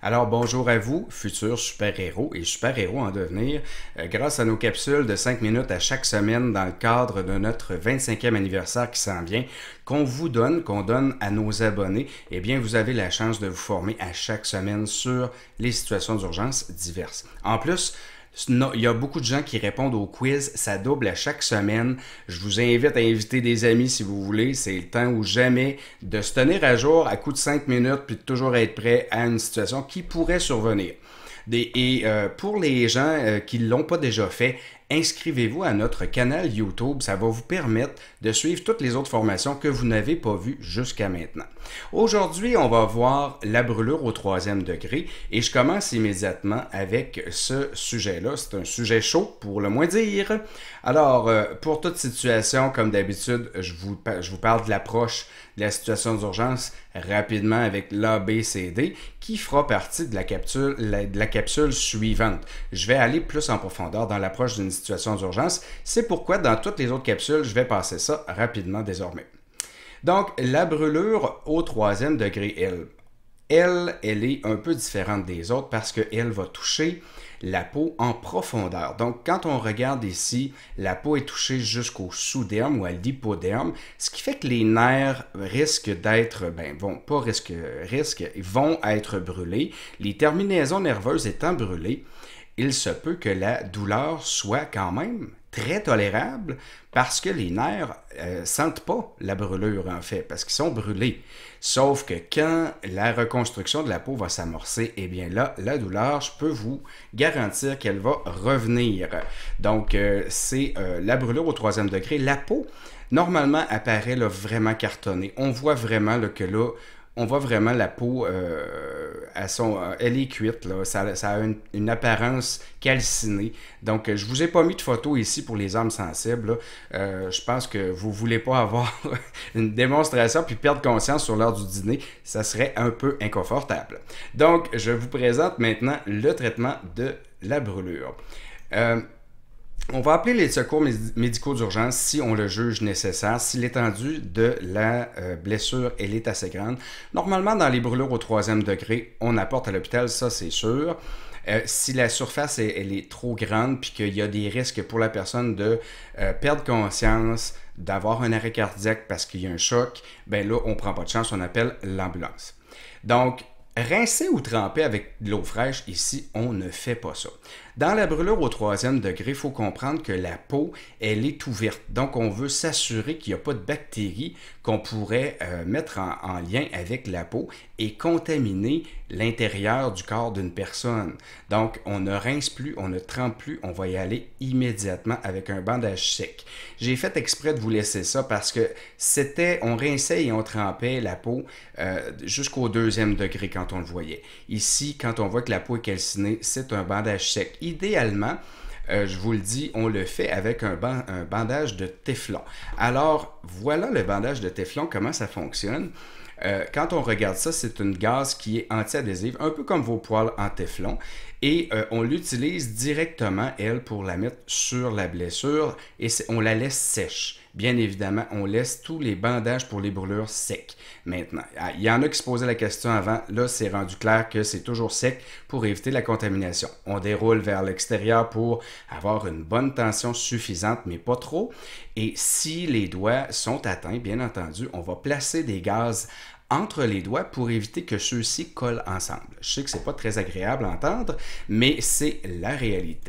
Alors bonjour à vous, futurs super-héros et super-héros en devenir, grâce à nos capsules de 5 minutes à chaque semaine dans le cadre de notre 25e anniversaire qui s'en vient, qu'on donne à nos abonnés, eh bien vous avez la chance de vous former à chaque semaine sur les situations d'urgence diverses. En plus, il y a beaucoup de gens qui répondent au quiz, ça double à chaque semaine. Je vous invite à inviter des amis si vous voulez. C'est le temps ou jamais de se tenir à jour à coup de 5 minutes puis de toujours être prêt à une situation qui pourrait survenir. Pour les gens qui ne l'ont pas déjà fait, inscrivez-vous à notre canal YouTube. Ça va vous permettre de suivre toutes les autres formations que vous n'avez pas vues jusqu'à maintenant. Aujourd'hui, on va voir la brûlure au 3e degré et je commence immédiatement avec ce sujet-là. C'est un sujet chaud, pour le moins dire. Alors, pour toute situation, comme d'habitude, je vous parle de l'approche de la situation d'urgence rapidement avec l'ABCD qui fera partie de la capsule suivante. Je vais aller plus en profondeur dans l'approche d'une situation d'urgence. C'est pourquoi dans toutes les autres capsules, je vais passer ça rapidement désormais. Donc, la brûlure au 3e degré, elle est un peu différente des autres parce qu'elle va toucher la peau en profondeur. Donc, quand on regarde ici, la peau est touchée jusqu'au sous-derme ou à l'hypoderme, ce qui fait que les nerfs risquent d'être, ils vont être brûlés. Les terminaisons nerveuses étant brûlées, il se peut que la douleur soit quand même très tolérable parce que les nerfs sentent pas la brûlure en fait, parce qu'ils sont brûlés. Sauf que quand la reconstruction de la peau va s'amorcer, eh bien là, la douleur, je peux vous garantir qu'elle va revenir. Donc, c'est la brûlure au 3e degré. La peau, normalement, apparaît là, vraiment cartonnée. On voit vraiment là, que là, on voit vraiment la peau, elle est cuite, là. Ça a une apparence calcinée. Donc, je ne vous ai pas mis de photo ici pour les âmes sensibles. Je pense que vous ne voulez pas avoir une démonstration puis perdre conscience sur l'heure du dîner. Ça serait un peu inconfortable. Donc, je vous présente maintenant le traitement de la brûlure. On va appeler les secours médicaux d'urgence si on le juge nécessaire, si l'étendue de la blessure elle est assez grande. Normalement, dans les brûlures au 3e degré, on apporte à l'hôpital, ça c'est sûr. Si la surface elle est trop grande puis qu'il y a des risques pour la personne de perdre conscience, d'avoir un arrêt cardiaque parce qu'il y a un choc, ben là, on ne prend pas de chance, on appelle l'ambulance. Donc, rincer ou tremper avec de l'eau fraîche, ici, on ne fait pas ça. Dans la brûlure au 3e degré, il faut comprendre que la peau, elle est ouverte. Donc, on veut s'assurer qu'il n'y a pas de bactéries qu'on pourrait mettre en lien avec la peau et contaminer l'intérieur du corps d'une personne. Donc, on ne rince plus, on ne trempe plus, on va y aller immédiatement avec un bandage sec. J'ai fait exprès de vous laisser ça parce que on rinçait et on trempait la peau jusqu'au 2e degré quand on le voyait. Ici, quand on voit que la peau est calcinée, c'est un bandage sec. Idéalement, je vous le dis, on le fait avec un bandage de téflon. Alors, voilà le bandage de téflon, comment ça fonctionne. Quand on regarde ça, c'est une gaze qui est anti-adhésive, un peu comme vos poils en téflon. Et on l'utilise directement, elle, pour la mettre sur la blessure et on la laisse sèche. Bien évidemment, on laisse tous les bandages pour les brûlures secs. Maintenant, il y en a qui se posaient la question avant. Là, c'est rendu clair que c'est toujours sec pour éviter la contamination. On déroule vers l'extérieur pour avoir une bonne tension suffisante, mais pas trop. Et si les doigts sont atteints, bien entendu, on va placer des gazes entre les doigts pour éviter que ceux-ci collent ensemble. Je sais que c'est pas très agréable à entendre, mais c'est la réalité.